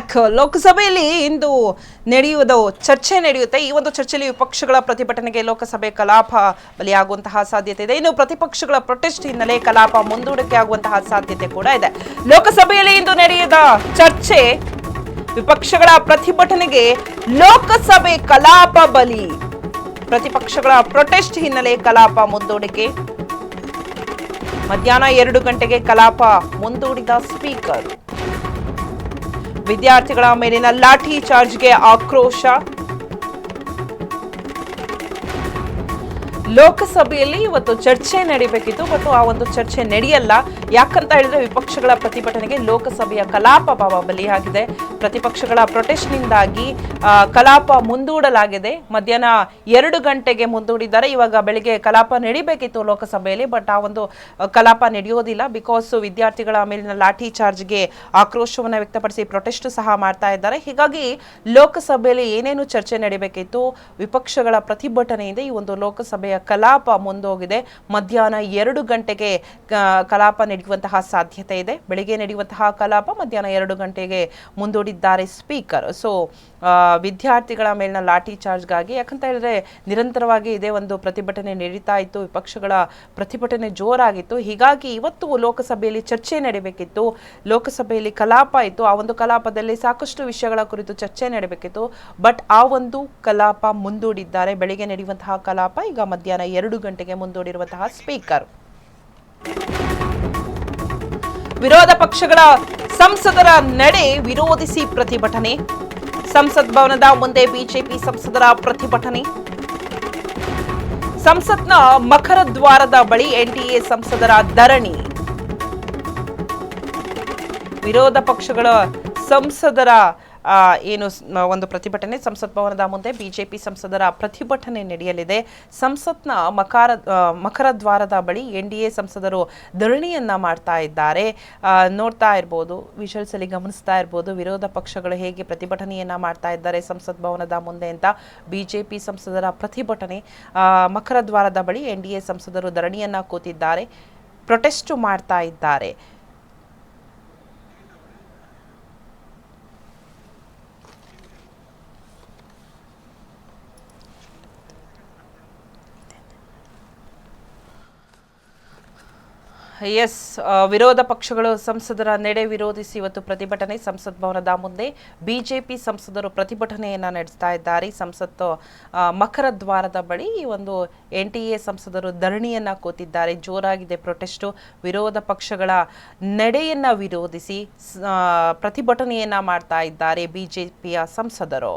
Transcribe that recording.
Back. ಲೋಕಸಭೆಯಲ್ಲಿ ಇಂದು ಚರ್ಚೆ ನಡೆಯುತ್ತೆ. ಈ ಒಂದು ಚರ್ಚೆಯಲ್ಲಿ ವಿಪಕ್ಷಗಳ ಪ್ರತಿಭಟನೆಗೆ ಲೋಕಸಭೆ ಕಲಾಪ ಬಲಿಯಾಗುವಂತಹ ಸಾಧ್ಯತೆ ಇದೆ. ಇನ್ನು ಪ್ರತಿಪಕ್ಷಗಳ ಪ್ರೊಟೆಸ್ಟ್ ಹಿನ್ನೆಲೆ ಕಲಾಪ ಮುಂದೂಡಿಕೆ ಆಗುವಂತಹ ಸಾಧ್ಯತೆ ಕೂಡ ಇದೆ. ಲೋಕಸಭೆಯಲ್ಲಿ ಇಂದು ನಡೆಯದ ಚರ್ಚೆ, ವಿಪಕ್ಷಗಳ ಪ್ರತಿಭಟನೆಗೆ ಲೋಕಸಭೆ ಕಲಾಪ ಬಲಿ. ಪ್ರತಿಪಕ್ಷಗಳ ಪ್ರೊಟೆಸ್ಟ್ ಹಿನ್ನೆಲೆ ಕಲಾಪ ಮುಂದೂಡಿಕೆ. ಮಧ್ಯಾಹ್ನ 2 ಗಂಟೆಗೆ ಕಲಾಪ ಮುಂದೂಡಿದ ಸ್ಪೀಕರ್. ವಿದ್ಯಾರ್ಥಿಗಳ ಮೇಲಿನ ಲಾಠಿ ಚಾರ್ಜ್ಗೆ ಆಕ್ರೋಶ. ಲೋಕಸಭೆಯಲ್ಲಿ ಇವತ್ತು ಚರ್ಚೆ ನಡೀಬೇಕಿತ್ತು, ಬಟ್ ಆ ಒಂದು ಚರ್ಚೆ ನಡೆಯಲ್ಲ. ಯಾಕಂತ ಹೇಳಿದ್ರೆ ವಿಪಕ್ಷಗಳ ಪ್ರತಿಭಟನೆಗೆ ಲೋಕಸಭೆಯ ಕಲಾಪ ಬಲಿಯಾಗಿದೆ. ಪ್ರತಿಪಕ್ಷಗಳ ಪ್ರೊಟೆಸ್ಟ್ನಿಂದಾಗಿ ಕಲಾಪ ಮುಂದೂಡಲಾಗಿದೆ. ಮಧ್ಯಾಹ್ನ 2 ಗಂಟೆಗೆ ಮುಂದೂಡಿದ್ದಾರೆ. ಇವಾಗ ಬೆಳಿಗ್ಗೆ ಕಲಾಪ ನಡೀಬೇಕಿತ್ತು ಲೋಕಸಭೆಯಲ್ಲಿ, ಬಟ್ ಆ ಒಂದು ಕಲಾಪ ನಡೆಯೋದಿಲ್ಲ. ಬಿಕಾಸ್ ವಿದ್ಯಾರ್ಥಿಗಳ ಮೇಲಿನ ಲಾಠಿ ಚಾರ್ಜ್ಗೆ ಆಕ್ರೋಶವನ್ನು ವ್ಯಕ್ತಪಡಿಸಿ ಪ್ರೊಟೆಸ್ಟ್ ಸಹ ಮಾಡ್ತಾ ಇದ್ದಾರೆ. ಹೀಗಾಗಿ ಲೋಕಸಭೆಯಲ್ಲಿ ಏನೇನು ಚರ್ಚೆ ನಡೀಬೇಕಿತ್ತು, ವಿಪಕ್ಷಗಳ ಪ್ರತಿಭಟನೆಯಿಂದ ಈ ಒಂದು ಲೋಕಸಭೆಯ ಕಲಾಪ ಮುಂದೋಗಿದೆ. ಮಧ್ಯಾಹ್ನ 2 ಗಂಟೆಗೆ ಕಲಾಪ ನಡೆಯುವಂತಹ ಸಾಧ್ಯತೆ ಇದೆ. ಬೆಳಿಗ್ಗೆ ನಡೆಯುವಂತಹ ಕಲಾಪ ಮಧ್ಯಾಹ್ನ 2 ಗಂಟೆಗೆ ಮುಂದೂಡಿದ್ದಾರೆ ಸ್ಪೀಕರ್. ಸೊ ವಿದ್ಯಾರ್ಥಿಗಳ ಮೇಲಿನ ಲಾಠಿ ಚಾರ್ಜ್ಗಾಗಿ, ಯಾಕಂತ ಹೇಳಿದ್ರೆ ನಿರಂತರವಾಗಿ ಇದೇ ಒಂದು ಪ್ರತಿಭಟನೆ ನಡೀತಾ ಇತ್ತು. ವಿಪಕ್ಷಗಳ ಪ್ರತಿಭಟನೆ ಜೋರಾಗಿತ್ತು. ಹೀಗಾಗಿ ಇವತ್ತು ಲೋಕಸಭೆಯಲ್ಲಿ ಚರ್ಚೆ ನಡೀಬೇಕಿತ್ತು. ಲೋಕಸಭೆಯಲ್ಲಿ ಕಲಾಪ ಇತ್ತು. ಆ ಒಂದು ಕಲಾಪದಲ್ಲಿ ಸಾಕಷ್ಟು ವಿಷಯಗಳ ಕುರಿತು ಚರ್ಚೆ ನಡೀಬೇಕಿತ್ತು. ಬಟ್ ಆ ಒಂದು ಕಲಾಪ ಮುಂದೂಡಿದ್ದಾರೆ. ಬೆಳಿಗ್ಗೆ ನಡೆಯುವಂತಹ ಕಲಾಪ ಈಗ ಮಧ್ಯಾಹ್ನ 2 ಗಂಟೆಗೆ ಮುಂದೂಡಿರುವಂತಹ ಸ್ಪೀಕರ್. ವಿರೋಧ ಪಕ್ಷಗಳ ಸಂಸದರ ನಡೆ ವಿರೋಧಿಸಿ ಪ್ರತಿಭಟನೆ. ಸಂಸತ್ ಭವನದ ಮುಂದೆ ಬಿಜೆಪಿ ಸಂಸದರ ಪ್ರತಿಭಟನೆ. ಸಂಸತ್ನ ಮಕರ ದ್ವಾರದ ಬಳಿ ಎನ್ಡಿಎ ಸಂಸದರ ಧರಣಿ. ವಿರೋಧ ಪಕ್ಷಗಳ ಸಂಸದರ ಒಂದು ಪ್ರತಿಭಟನೆ. ಸಂಸತ್ ಭವನದ ಮುಂದೆ ಬಿಜೆಪಿ ಸಂಸದರ ಪ್ರತಿಭಟನೆ ನಡೆಯಲಿದೆ. ಸಂಸತ್ನ ಮಕರ ದ್ವಾರದ ಬಳಿ ಎನ್ಡಿಎ ಸಂಸದರು ಧರಣಿಯನ್ನ ಮಾಡ್ತಾ ಇದ್ದಾರೆ. ನೋಡ್ತಾ ಇರ್ಬೋದು, ವಿಜುವಲ್ಸ್ ಅಲ್ಲಿ ಗಮನಿಸ್ತಾ ಇರ್ಬೋದು ವಿರೋಧ ಪಕ್ಷಗಳು ಹೇಗೆ ಪ್ರತಿಭಟನೆಯನ್ನ ಮಾಡ್ತಾ ಇದ್ದಾರೆ ಸಂಸತ್ ಭವನದ ಮುಂದೆ ಅಂತ. ಬಿಜೆಪಿ ಸಂಸದರ ಪ್ರತಿಭಟನೆ. ಮಕರ ದ್ವಾರದ ಬಳಿ ಎನ್ಡಿಎ ಸಂಸದರು ಧರಣಿಯನ್ನ ಕೂತಿದ್ದಾರೆ, ಪ್ರೊಟೆಸ್ಟ್ ಮಾಡ್ತಾ ಇದ್ದಾರೆ. ಎಸ್, ವಿರೋಧ ಪಕ್ಷಗಳು ಸಂಸದರ ನಡೆ ವಿರೋಧಿಸಿ ಇವತ್ತು ಪ್ರತಿಭಟನೆ. ಸಂಸತ್ ಭವನದ ಮುಂದೆ ಬಿಜೆಪಿ ಸಂಸದರು ಪ್ರತಿಭಟನೆಯನ್ನ ನಡೆಸ್ತಾ ಇದ್ದಾರೆ. ಸಂಸತ್ತು ಮಕರ ದ್ವಾರದ ಬಳಿ ಈ ಒಂದು ಎನ್ಡಿಎ ಸಂಸದರು ಧರಣಿಯನ್ನ ಕೂತಿದ್ದಾರೆ. ಜೋರಾಗಿದೆ ಪ್ರೊಟೆಸ್ಟು. ವಿರೋಧ ಪಕ್ಷಗಳ ನಡೆಯನ್ನ ವಿರೋಧಿಸಿ ಪ್ರತಿಭಟನೆಯನ್ನ ಮಾಡ್ತಾ ಇದ್ದಾರೆ ಬಿಜೆಪಿಯ ಸಂಸದರು.